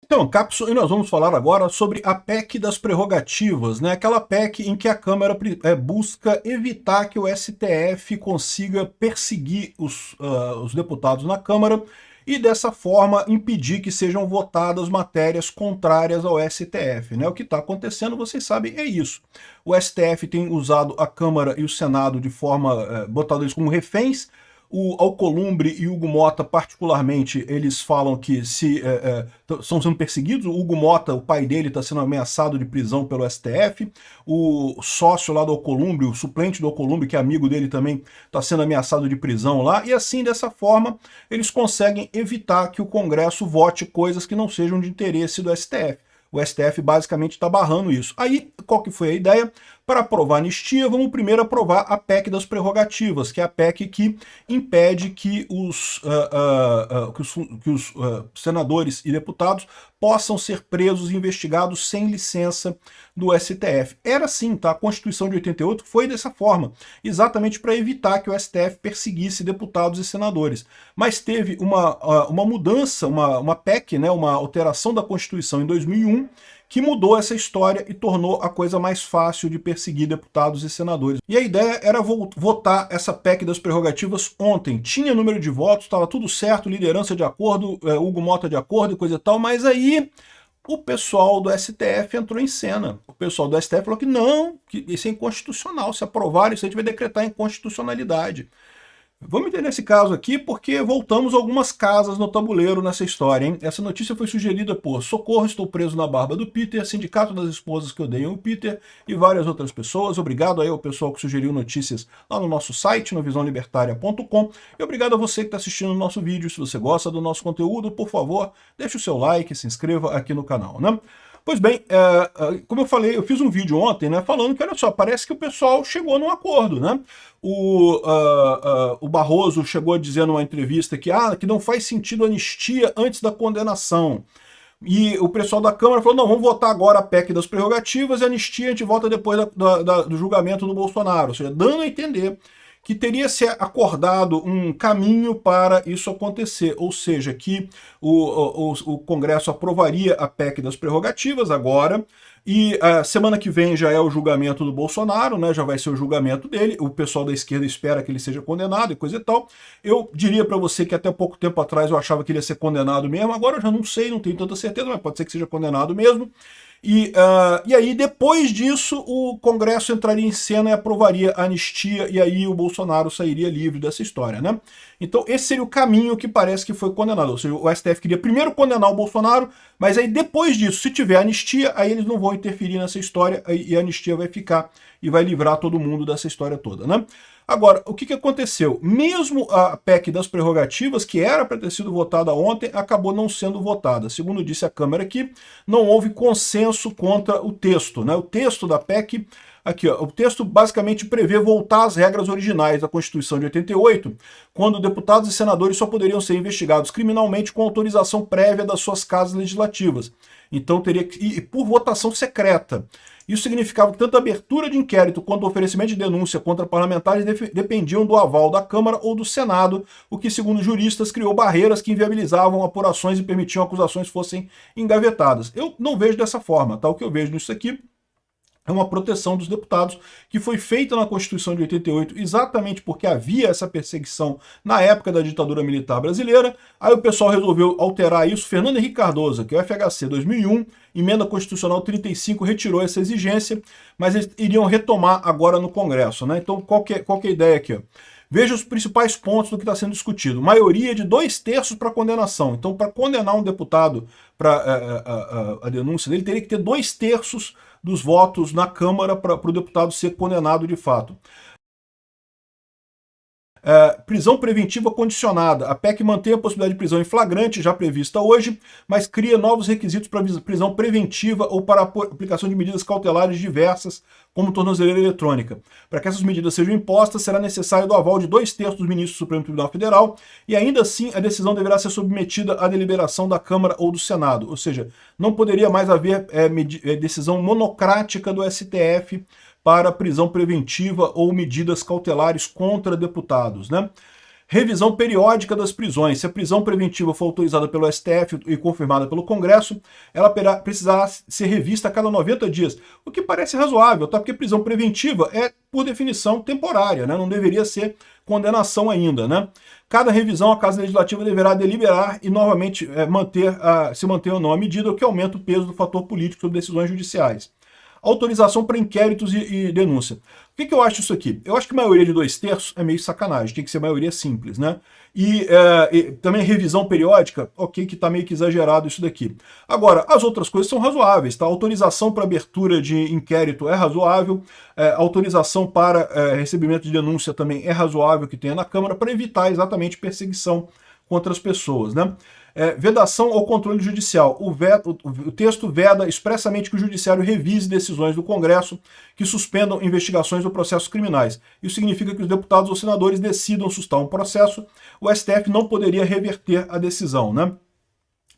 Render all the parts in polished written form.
Então, Capson, e nós vamos falar agora sobre a PEC das prerrogativas, né? Aquela PEC em que a Câmara busca evitar que o STF consiga perseguir os deputados na Câmara e, dessa forma, impedir que sejam votadas matérias contrárias ao STF, né? O que está acontecendo, vocês sabem, é isso. O STF tem usado a Câmara e o Senado de forma, botando eles como reféns. O Alcolumbre e o Hugo Mota, particularmente, eles falam que estão sendo perseguidos. O Hugo Mota, o pai dele, está sendo ameaçado de prisão pelo STF. O sócio lá do Alcolumbre, o suplente do Alcolumbre, que é amigo dele também, está sendo ameaçado de prisão lá. E assim, dessa forma, eles conseguem evitar que o Congresso vote coisas que não sejam de interesse do STF. O STF basicamente está barrando isso. Aí, qual que foi a ideia? Para aprovar a anistia, vamos primeiro aprovar a PEC das prerrogativas, que é a PEC que impede que os senadores e deputados possam ser presos e investigados sem licença do STF. Era assim, tá? A Constituição de 88 foi dessa forma, exatamente para evitar que o STF perseguisse deputados e senadores. Mas teve uma mudança, uma PEC, né, uma alteração da Constituição em 2001, que mudou essa história e tornou a coisa mais fácil de perseguir deputados e senadores. E a ideia era votar essa PEC das prerrogativas ontem. Tinha número de votos, estava tudo certo, liderança de acordo, Hugo Mota de acordo e coisa e tal, mas aí o pessoal do STF entrou em cena. O pessoal do STF falou que não, que isso é inconstitucional. Se aprovar isso, a gente vai decretar inconstitucionalidade. Vamos entender esse caso aqui porque voltamos algumas casas no tabuleiro nessa história, hein? Essa notícia foi sugerida por Socorro, estou preso na barba do Peter, Sindicato das Esposas que Odeiam o Peter e várias outras pessoas. Obrigado aí ao pessoal que sugeriu notícias lá no nosso site, no visãolibertaria.com, e obrigado a você que está assistindo o nosso vídeo. Se você gosta do nosso conteúdo, por favor, deixe o seu like, se inscreva aqui no canal, né? Pois bem, como eu falei, eu fiz um vídeo ontem, né, falando que, olha só, parece que o pessoal chegou num acordo, né? O Barroso chegou a dizer numa entrevista que não faz sentido anistia antes da condenação. E o pessoal da Câmara falou, não, vamos votar agora a PEC das prerrogativas e a anistia a gente vota depois do julgamento do Bolsonaro. Ou seja, dando a entender que teria se acordado um caminho para isso acontecer, ou seja, que o Congresso aprovaria a PEC das prerrogativas agora, e a semana que vem já é o julgamento do Bolsonaro, né? Já vai ser o julgamento dele, o pessoal da esquerda espera que ele seja condenado e coisa e tal. Eu diria para você que até pouco tempo atrás eu achava que ele ia ser condenado mesmo, agora eu já não sei, não tenho tanta certeza, mas pode ser que seja condenado mesmo. E aí, depois disso, o Congresso entraria em cena e aprovaria a anistia, e aí o Bolsonaro sairia livre dessa história, né? Então, esse seria o caminho que parece que foi condenado. Ou seja, o STF queria primeiro condenar o Bolsonaro, mas aí depois disso, se tiver anistia, aí eles não vão interferir nessa história e a anistia vai ficar e vai livrar todo mundo dessa história toda, né? Agora, o que aconteceu? Mesmo a PEC das prerrogativas, que era para ter sido votada ontem, acabou não sendo votada. Segundo disse a Câmara aqui, não houve consenso contra o texto, né? O texto da PEC, aqui, ó, o texto basicamente prevê voltar às regras originais da Constituição de 88, quando deputados e senadores só poderiam ser investigados criminalmente com autorização prévia das suas casas legislativas. Então teria que ir por votação secreta. Isso significava que tanto a abertura de inquérito quanto o oferecimento de denúncia contra parlamentares dependiam do aval da Câmara ou do Senado, o que, segundo juristas, criou barreiras que inviabilizavam apurações e permitiam que acusações fossem engavetadas. Eu não vejo dessa forma, tá? O que eu vejo nisso aqui é uma proteção dos deputados que foi feita na Constituição de 88 exatamente porque havia essa perseguição na época da ditadura militar brasileira. Aí o pessoal resolveu alterar isso. Fernando Henrique Cardoso, que é o FHC 2001, emenda constitucional 35, retirou essa exigência, mas eles iriam retomar agora no Congresso, né? Então qual que é a ideia aqui, ó? Veja os principais pontos do que está sendo discutido. Maioria de 2/3 para condenação. Então, para condenar um deputado para a denúncia dele, teria que ter 2/3 dos votos na Câmara para o deputado ser condenado de fato. Prisão preventiva condicionada. A PEC mantém a possibilidade de prisão em flagrante, já prevista hoje, mas cria novos requisitos para prisão preventiva ou para a aplicação de medidas cautelares diversas, como tornozeleira eletrônica. Para que essas medidas sejam impostas, será necessário do aval de 2/3 dos ministros do Supremo Tribunal Federal, e ainda assim a decisão deverá ser submetida à deliberação da Câmara ou do Senado. Ou seja, não poderia mais haver decisão monocrática do STF para prisão preventiva ou medidas cautelares contra deputados, né? Revisão periódica das prisões. Se a prisão preventiva for autorizada pelo STF e confirmada pelo Congresso, ela precisará ser revista a cada 90 dias. O que parece razoável, tá? Porque prisão preventiva é, por definição, temporária, né? Não deveria ser condenação ainda, né? Cada revisão, a Casa Legislativa deverá deliberar e novamente se manter ou não a medida, o que aumenta o peso do fator político sobre decisões judiciais. Autorização para inquéritos e denúncia. O que eu acho isso aqui? Eu acho que maioria de 2/3 é meio sacanagem, tem que ser maioria simples, né? E também revisão periódica, ok, que tá meio que exagerado isso daqui. Agora, as outras coisas são razoáveis, tá? Autorização para abertura de inquérito é razoável, autorização para recebimento de denúncia também é razoável que tenha na Câmara para evitar exatamente perseguição contra as pessoas, né? Vedação ao controle judicial. O texto veda expressamente que o judiciário revise decisões do Congresso que suspendam investigações ou processos criminais. Isso significa que os deputados ou senadores decidam sustar um processo, o STF não poderia reverter a decisão, né?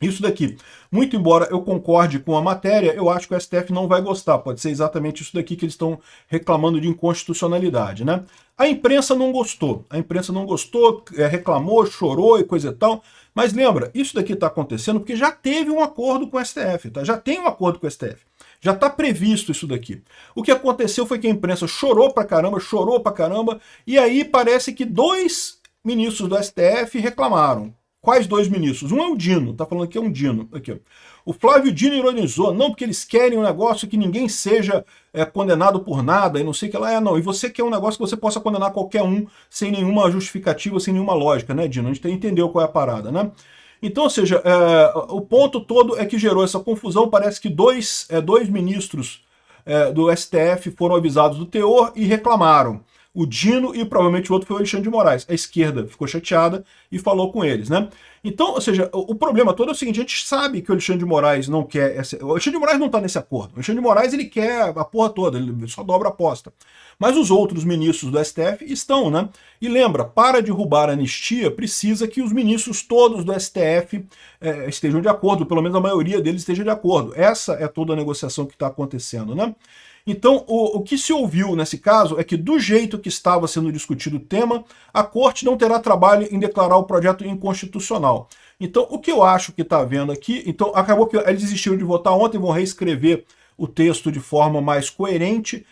Isso daqui, muito embora eu concorde com a matéria, eu acho que o STF não vai gostar. Pode ser exatamente isso daqui que eles estão reclamando de inconstitucionalidade, né? A imprensa não gostou. A imprensa não gostou, reclamou, chorou e coisa e tal. Mas lembra, isso daqui está acontecendo porque já teve um acordo com o STF, tá? Já tem um acordo com o STF. Já está previsto isso daqui. O que aconteceu foi que a imprensa chorou pra caramba, e aí parece que 2 ministros do STF reclamaram. Quais 2 ministros? Um é o Dino, tá falando que é um Dino. Aqui, ó. O Flávio Dino ironizou, não, porque eles querem um negócio que ninguém seja condenado por nada, e não sei o que lá. Não, e você quer um negócio que você possa condenar qualquer um, sem nenhuma justificativa, sem nenhuma lógica, né, Dino? A gente entendeu qual é a parada, né? Então, ou seja, o ponto todo é que gerou essa confusão, parece que dois ministros do STF foram avisados do teor e reclamaram. O Dino e provavelmente o outro foi o Alexandre de Moraes. A esquerda ficou chateada e falou com eles, né? Então, ou seja, o problema todo é o seguinte, a gente sabe que o Alexandre de Moraes não quer... O Alexandre de Moraes não está nesse acordo. O Alexandre de Moraes, ele quer a porra toda, ele só dobra a aposta. Mas os outros ministros do STF estão, né? E lembra, para derrubar a anistia, precisa que os ministros todos do STF estejam de acordo, pelo menos a maioria deles esteja de acordo. Essa é toda a negociação que está acontecendo, né? Então, o que se ouviu nesse caso é que, do jeito que estava sendo discutido o tema, a Corte não terá trabalho em declarar o projeto inconstitucional. Então, o que eu acho que está havendo aqui... Então, acabou que eles desistiram de votar ontem, vão reescrever o texto de forma mais coerente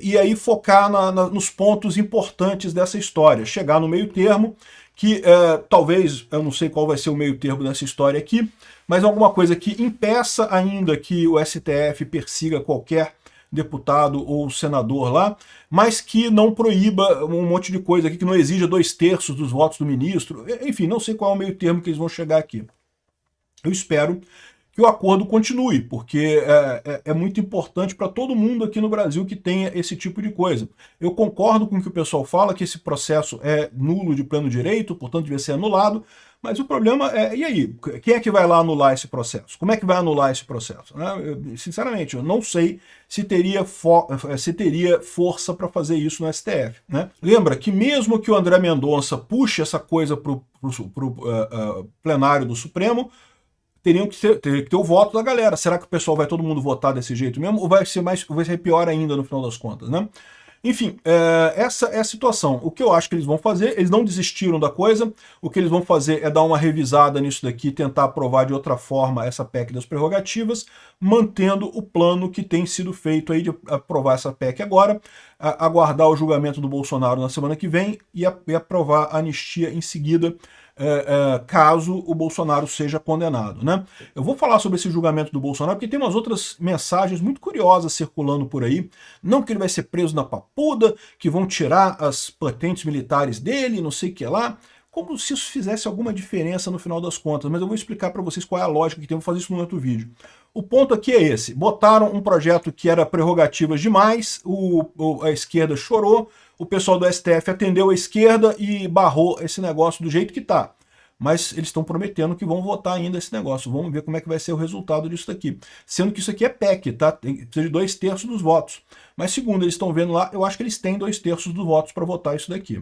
e aí focar nos pontos importantes dessa história. Chegar no meio termo, que talvez, eu não sei qual vai ser o meio termo dessa história aqui, mas alguma coisa que impeça ainda que o STF persiga qualquer deputado ou senador lá, mas que não proíba um monte de coisa aqui, que não exija 2/3 dos votos do ministro. Enfim, não sei qual é o meio termo que eles vão chegar aqui. Eu espero que o acordo continue, porque é muito importante para todo mundo aqui no Brasil que tenha esse tipo de coisa. Eu concordo com o que o pessoal fala, que esse processo é nulo de pleno direito, portanto devia ser anulado, mas o problema e aí? Quem é que vai lá anular esse processo? Como é que vai anular esse processo? Sinceramente, eu não sei se teria força para fazer isso no STF, né? Lembra que mesmo que o André Mendonça puxe essa coisa para o plenário do Supremo, teria que ter o voto da galera. Será que o pessoal vai todo mundo votar desse jeito mesmo? Ou vai ser pior ainda no final das contas, né? Enfim, essa é a situação. O que eu acho que eles vão fazer, eles não desistiram da coisa, o que eles vão fazer é dar uma revisada nisso daqui, tentar aprovar de outra forma essa PEC das prerrogativas, mantendo o plano que tem sido feito aí de aprovar essa PEC agora, aguardar o julgamento do Bolsonaro na semana que vem e aprovar a anistia em seguida, caso o Bolsonaro seja condenado, né? Eu vou falar sobre esse julgamento do Bolsonaro porque tem umas outras mensagens muito curiosas circulando por aí. Não que ele vai ser preso na papuda, que vão tirar as patentes militares dele, não sei o que lá, como se isso fizesse alguma diferença no final das contas, mas eu vou explicar para vocês qual é a lógica que tem, vou fazer isso no outro vídeo. O ponto aqui é esse, botaram um projeto que era prerrogativas demais, a esquerda chorou, o pessoal do STF atendeu a esquerda e barrou esse negócio do jeito que está. Mas eles estão prometendo que vão votar ainda esse negócio. Vamos ver como é que vai ser o resultado disso daqui. Sendo que isso aqui é PEC, tá? Precisa de 2/3 dos votos. Mas segundo eles estão vendo lá, eu acho que eles têm 2/3 dos votos para votar isso daqui.